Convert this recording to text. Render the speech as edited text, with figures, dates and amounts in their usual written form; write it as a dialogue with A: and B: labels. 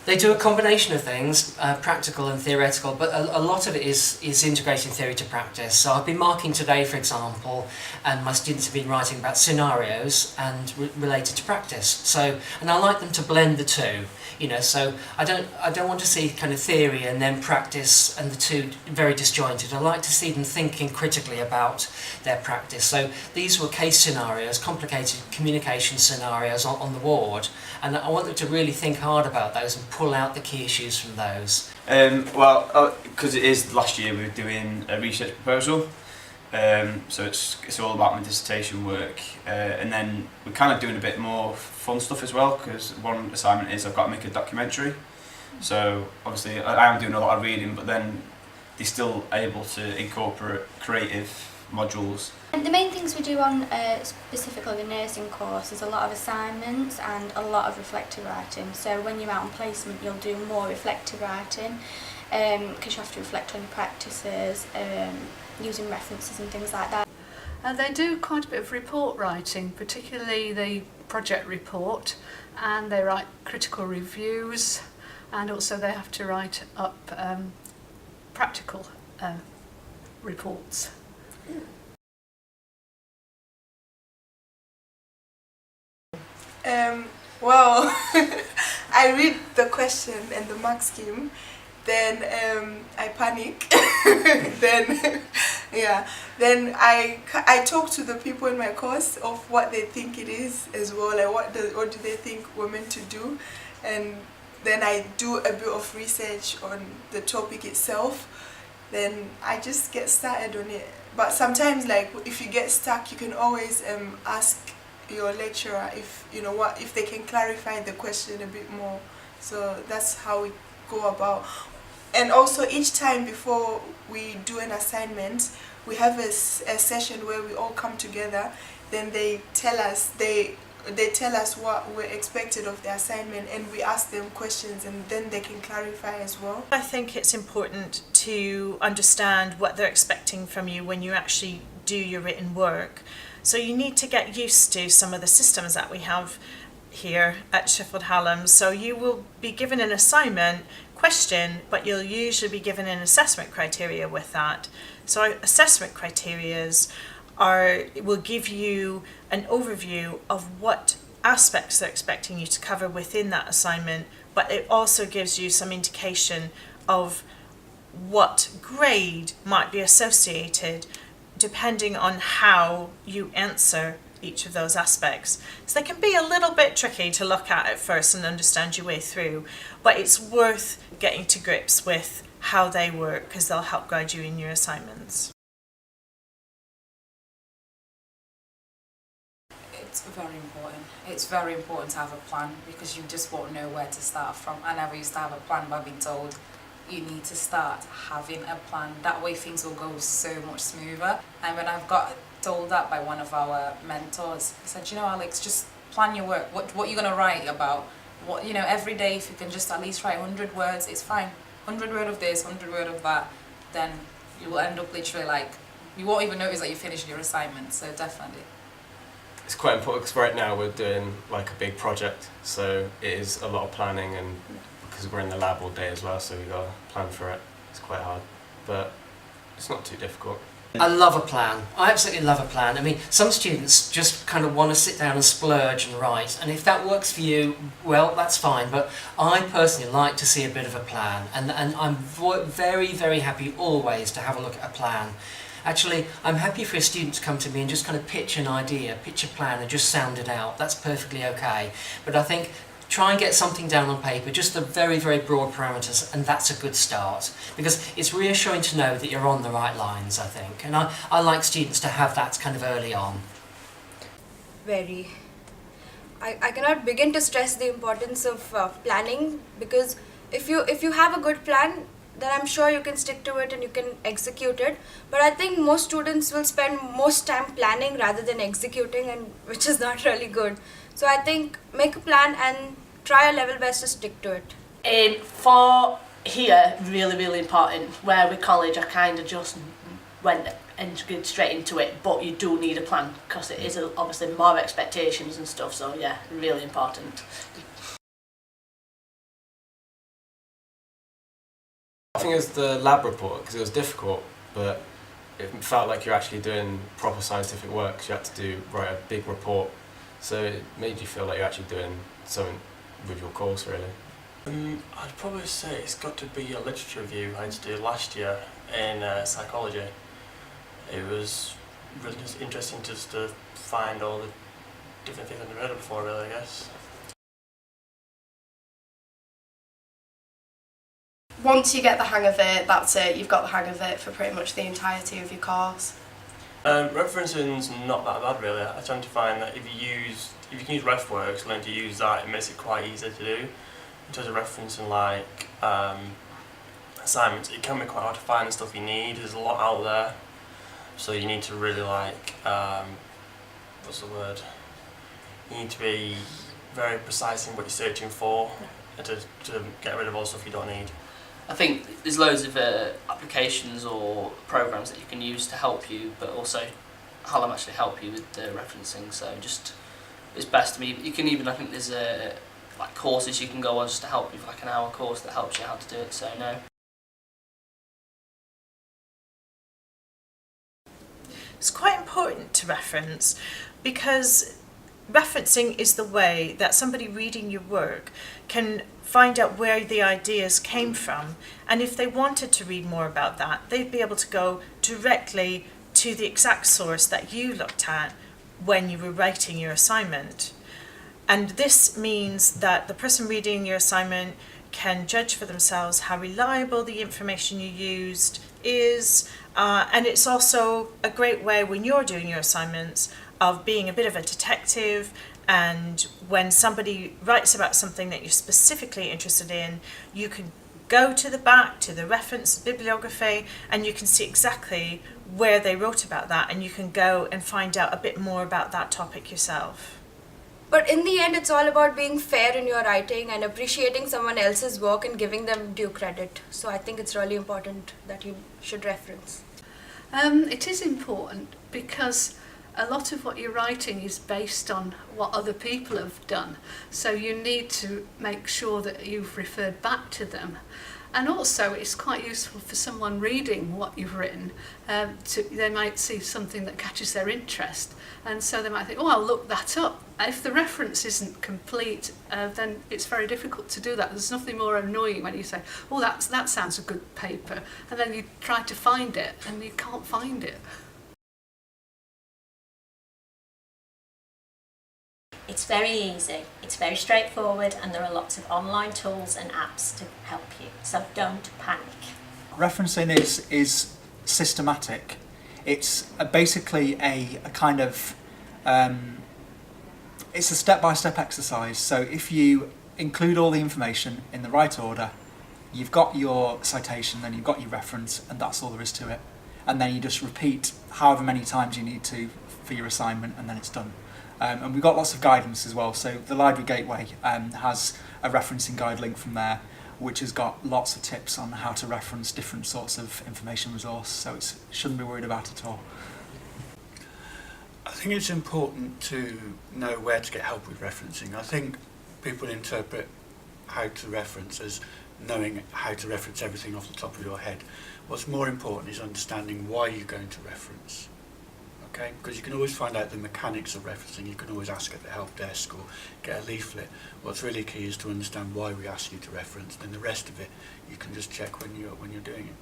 A: They do a combination of things, practical and theoretical, but a lot of it is integrating theory to practice. So I've been marking today, for example, and my students have been writing about scenarios and related to practice. So, and I like them to blend the two, you know. So I don't want to see kind of theory and then practice and the two very disjointed. I like to see them thinking critically about their practice. So these were case scenarios, complicated communication scenarios on the ward, and I want them to really think hard about those and pull out the key issues from those.
B: Because it is last year, we were doing a research proposal, so it's all about my dissertation work, and then we're kind of doing a bit more fun stuff as well, because one assignment is I've got to make a documentary. So obviously I am doing a lot of reading, but then they're still able to incorporate creative modules.
C: And the main things we do on specifically the nursing course is a lot of assignments and a lot of reflective writing. So when you're out on placement, you'll do more reflective writing because you have to reflect on your practices, using references and things like that.
D: They do quite a bit of report writing, particularly the project report, and they write critical reviews, and also they have to write up practical reports.
E: Well, I read the question and the mark scheme, then I panic, then I talk to the people in my course of what they think it is as well, like what do they think we're meant to do, and then I do a bit of research on the topic itself, then I just get started on it. But sometimes, like, if you get stuck, you can always ask your lecturer if they can clarify the question a bit more. So that's how we go about. And also each time before we do an assignment, we have a session where we all come together. Then they tell us what we're expected of the assignment, and we ask them questions, and then they can clarify as well.
F: I think it's important to understand what they're expecting from you when you actually do your written work. So you need to get used to some of the systems that we have here at Sheffield Hallam. So you will be given an assignment question, but you'll usually be given an assessment criteria with that. So our assessment criterias will give you an overview of what aspects they're expecting you to cover within that assignment, but it also gives you some indication of what grade might be associated depending on how you answer each of those aspects. So they can be a little bit tricky to look at first and understand your way through, but it's worth getting to grips with how they work because they'll help guide you in your assignments.
G: It's very important. It's very important to have a plan because you just won't know where to start from. I never used to have a plan, but I've been told you need to start having a plan. That way things will go so much smoother. And when I've got told that by one of our mentors, he said, you know, Alex, just plan your work. What you're going to write about. What, you know, every day if you can just at least write 100 words, it's fine. 100 word of this, 100 word of that, then you will end up literally like, you won't even notice that you finished your assignment, so definitely.
H: It's quite important because right now we're doing like a big project, so it is a lot of planning, and because we're in the lab all day as well, so we've got to plan for it. It's quite hard, but it's not too difficult.
A: I love a plan. I absolutely love a plan. I mean, some students just kind of want to sit down and splurge and write, and if that works for you, well, that's fine, but I personally like to see a bit of a plan, and I'm very, very happy always to have a look at a plan. Actually, I'm happy for a student to come to me and just kind of pitch an idea, pitch a plan and just sound it out. That's perfectly okay. But I think try and get something down on paper, just the very, very broad parameters, and that's a good start. Because it's reassuring to know that you're on the right lines, I think. And I like students to have that kind of early on.
I: Very. I cannot begin to stress the importance of planning, because if you have a good plan, then I'm sure you can stick to it and you can execute it. But I think most students will spend most time planning rather than executing, and which is not really good. So I think make a plan and try your level best to stick to it.
J: For here, really, really important. Where with college, I kind of just went and get straight into it, but you do need a plan because it is obviously more expectations and stuff. So yeah, really important.
H: thing is the lab report, because it was difficult, but it felt like you're actually doing proper scientific work, 'cause you had to write a big report. So it made you feel like you're actually doing something with your course, really.
K: I'd probably say it's got to be a literature review I had to do last year in psychology. It was really just interesting just to find all the different things I've never heard of before, really, I guess.
L: Once you get the hang of it, that's it. You've got the hang of it for pretty much the entirety of your course.
K: Referencing's not that bad, really. I tend to find that if you can use RefWorks, learn to use that, it makes it quite easy to do. In terms of referencing, like assignments, it can be quite hard to find the stuff you need. There's a lot out there, so you need to really what's the word? You need to be very precise in what you're searching for, and to get rid of all the stuff you don't need.
J: I think there's loads of applications or programs that you can use to help you, but also Hallam actually help you with the referencing. So just it's best to be. You can even, I think there's like courses you can go on just to help you, like an hour course that helps you how to do it. So no.
F: It's quite important to reference because referencing is the way that somebody reading your work can find out where the ideas came from, and if they wanted to read more about that, they'd be able to go directly to the exact source that you looked at when you were writing your assignment. And this means that the person reading your assignment can judge for themselves how reliable the information you used is, and it's also a great way when you're doing your assignments of being a bit of a detective, and when somebody writes about something that you're specifically interested in, you can go to the back, to the reference bibliography, and you can see exactly where they wrote about that, and you can go and find out a bit more about that topic yourself.
I: But in the end, it's all about being fair in your writing and appreciating someone else's work and giving them due credit. So I think it's really important that you should reference.
D: It is important because a lot of what you're writing is based on what other people have done. So you need to make sure that you've referred back to them. And also it's quite useful for someone reading what you've written. They might see something that catches their interest, and so they might think, oh, I'll look that up. If the reference isn't complete, then it's very difficult to do that. There's nothing more annoying when you say, oh, that sounds a good paper, and then you try to find it and you can't find it.
M: It's very easy, it's very straightforward, and there are lots of online tools and apps to help you, so don't panic.
N: Referencing is systematic. It's basically a kind of, it's a step-by-step exercise. So if you include all the information in the right order, you've got your citation, then you've got your reference, and that's all there is to it. And then you just repeat however many times you need to for your assignment, and then it's done. And we've got lots of guidance as well. So the Library Gateway has a referencing guide link from there, which has got lots of tips on how to reference different sorts of information resource. So it shouldn't be worried about it at all.
O: I think it's important to know where to get help with referencing. I think people interpret how to reference as knowing how to reference everything off the top of your head. What's more important is understanding why you're going to reference. Okay? Because you can always find out the mechanics of referencing. You can always ask at the help desk or get a leaflet. What's really key is to understand why we ask you to reference. Then the rest of it you can just check when you're doing it.